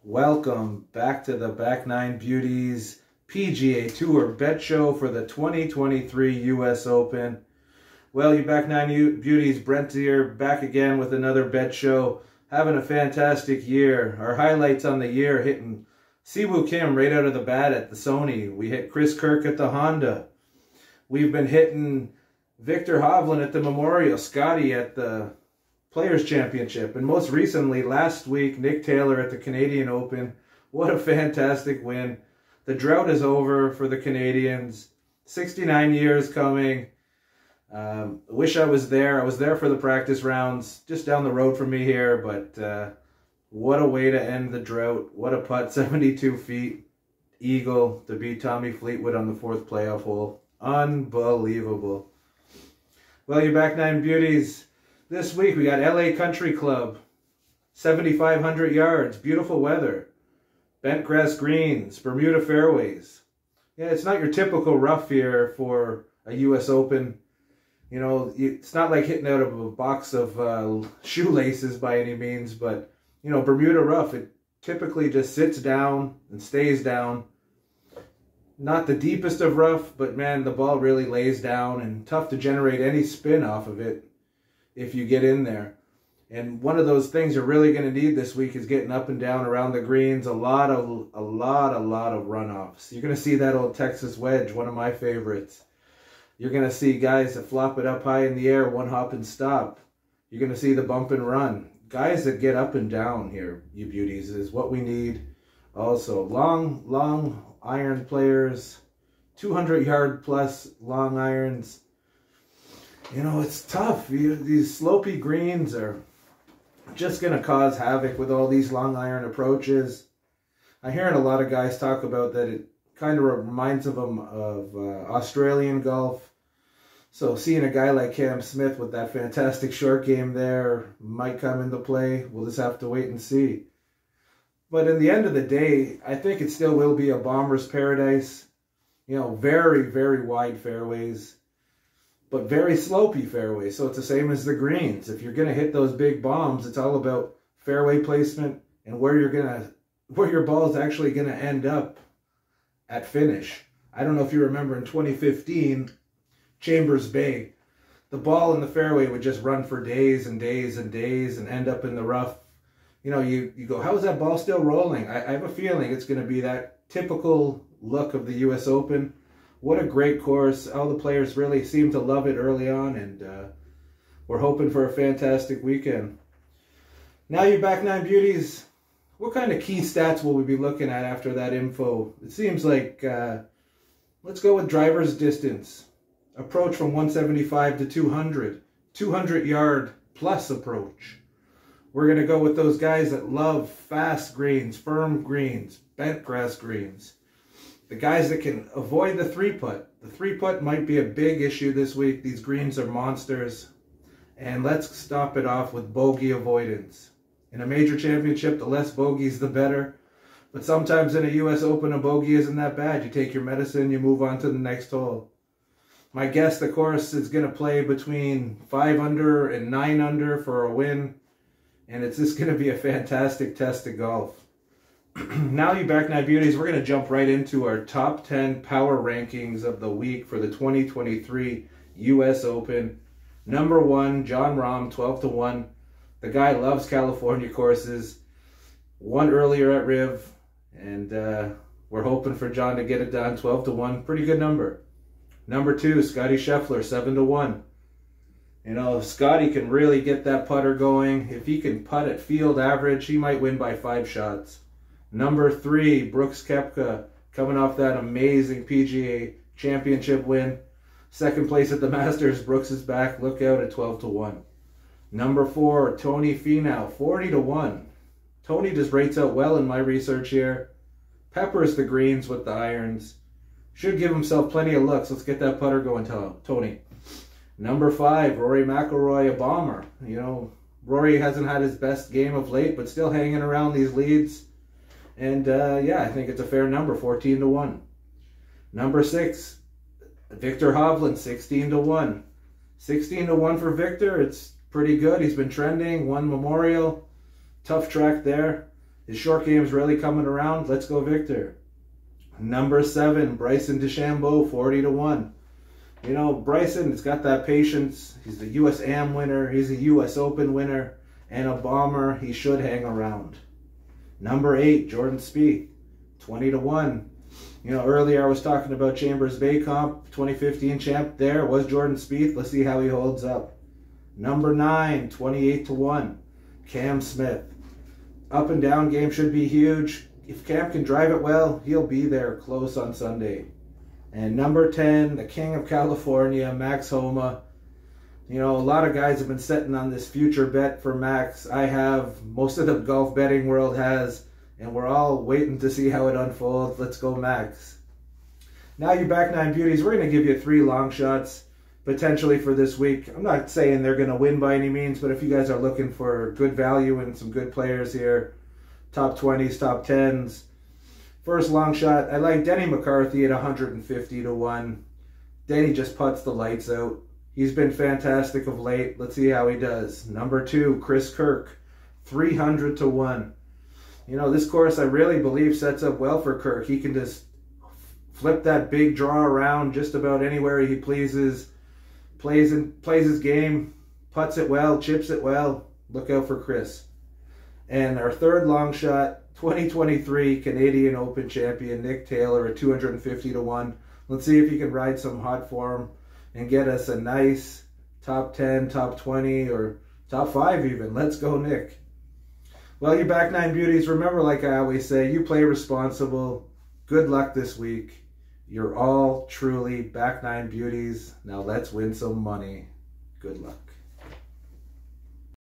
Welcome back to the Back Nine Beauties PGA Tour Bet Show for the 2023 US Open. Well, you Back Nine Beauties, Brent here, back again with another bet show. Having a fantastic year. Our highlights on the year, hitting Siwoo Kim right out of the bat at the Sony. We hit Chris Kirk at the Honda. We've been hitting Viktor Hovland at the Memorial, Scotty at the Players Championship, and most recently, last week, Nick Taylor at the Canadian Open. What a fantastic win. The drought is over for the Canadians. 69 years coming. Wish I was there. I was there for the practice rounds, just down the road from me here, but what a way to end the drought. What a putt, 72 feet, eagle to beat Tommy Fleetwood on the fourth playoff hole. Unbelievable. Well, you Back Nine Beauties, this week we got LA Country Club, 7,500 yards, beautiful weather, bent grass greens, Bermuda fairways. Yeah, it's not your typical rough here for a US Open. You know, it's not like hitting out of a box of shoelaces by any means, but, you know, Bermuda rough, it typically just sits down and stays down. Not the deepest of rough, but man, the ball really lays down and tough to generate any spin off of it if you get in there. And one of those things you're really going to need this week is getting up and down around the greens. A lot of runoffs. You're going to see that old Texas wedge, one of my favorites. You're going to see guys that flop it up high in the air, one hop and stop. You're going to see the bump and run. Guys that get up and down here, you beauties, is what we need. Also, long iron players, 200-yard plus long irons. You know, it's tough. These slopey greens are just going to cause havoc with all these long iron approaches. I'm hearing a lot of guys talk about that it kind of reminds them of Australian golf. So seeing a guy like Cam Smith with that fantastic short game there might come into play. We'll just have to wait and see. But in the end of the day, I think it still will be a bomber's paradise. You know, very, very wide fairways, but very slopey fairways. So it's the same as the greens. If you're going to hit those big bombs, it's all about fairway placement and where your ball is actually going to end up at finish. I don't know if you remember in 2015, Chambers Bay, the ball in the fairway would just run for days and days and days and end up in the rough. You know, you go, how is that ball still rolling? I have a feeling it's going to be that typical look of the US Open. What a great course. All the players really seem to love it early on, and we're hoping for a fantastic weekend. Now, you Back Nine Beauties, what kind of key stats will we be looking at after that info? It seems like, let's go with driver's distance. Approach from 175 to 200. 200-yard plus approach. We're going to go with those guys that love fast greens, firm greens, bent grass greens. The guys that can avoid the three-putt. The three-putt might be a big issue this week. These greens are monsters. And let's stop it off with bogey avoidance. In a major championship, the less bogeys, the better. But sometimes in a US Open, a bogey isn't that bad. You take your medicine, you move on to the next hole. My guess, the course is going to play between 5 under and 9 under for a win. And it's just going to be a fantastic test of golf. Now, you Back Nine Beauties, we're going to jump right into our top 10 power rankings of the week for the 2023 US Open. Number 1, Jon Rahm, 12-1. The guy loves California courses. Won earlier at Riv, and we're hoping for John to get it done. 12-1, pretty good number. Number 2, Scotty Scheffler, 7-1. You know, Scotty can really get that putter going. If he can putt at field average, he might win by 5 shots. Number 3, Brooks Koepka, coming off that amazing PGA Championship win. Second place at the Masters, Brooks is back. Look out at 12-1. Number 4, Tony Finau, 40-1. Tony just rates out well in my research here. Peppers the greens with the irons. Should give himself plenty of looks. Let's get that putter going, Tony. Number 5, Rory McIlroy, a bomber. You know, Rory hasn't had his best game of late, but still hanging around these leads. And yeah, I think it's a fair number, 14-1. Number 6, Viktor Hovland, 16-1. 16-1 for Viktor. It's pretty good. He's been trending. Won Memorial. Tough track there. His short game's really coming around. Let's go Victor. Number 7, Bryson DeChambeau, 40 to 1. You know, Bryson has got that patience. He's the US Am winner. He's a US Open winner. And a bomber. He should hang around. Number 8, Jordan Spieth, 20 to 1. You know, earlier I was talking about Chambers Bay Comp, 2015 champ. There was Jordan Spieth. Let's see how he holds up. Number 9, 28 to 1. Cam Smith. Up and down game should be huge. If Cam can drive it well, he'll be there close on Sunday. And number 10, the King of California, Max Homa. You know, a lot of guys have been sitting on this future bet for Max. I have. Most of the golf betting world has. And we're all waiting to see how it unfolds. Let's go Max. Now you back nine beauties. We're going to give you 3 long shots potentially for this week. I'm not saying they're going to win by any means, but if you guys are looking for good value and some good players here, top 20s, top 10s. First long shot, I like Denny McCarthy at 150 to 1. Denny just puts the lights out. He's been fantastic of late. Let's see how he does. Number 2, Chris Kirk, 300 to 1. You know, this course I really believe sets up well for Kirk. He can just flip that big draw around just about anywhere he pleases. Plays his game, putts it well, chips it well. Look out for Chris. And our third long shot, 2023 Canadian Open champion Nick Taylor at 250 to 1. Let's see if he can ride some hot form and get us a nice top 10, top 20, or top 5 even. Let's go, Nick. Well, you back nine beauties, remember, like I always say, you play responsible. Good luck this week. You're all truly back nine beauties. Now let's win some money. Good luck.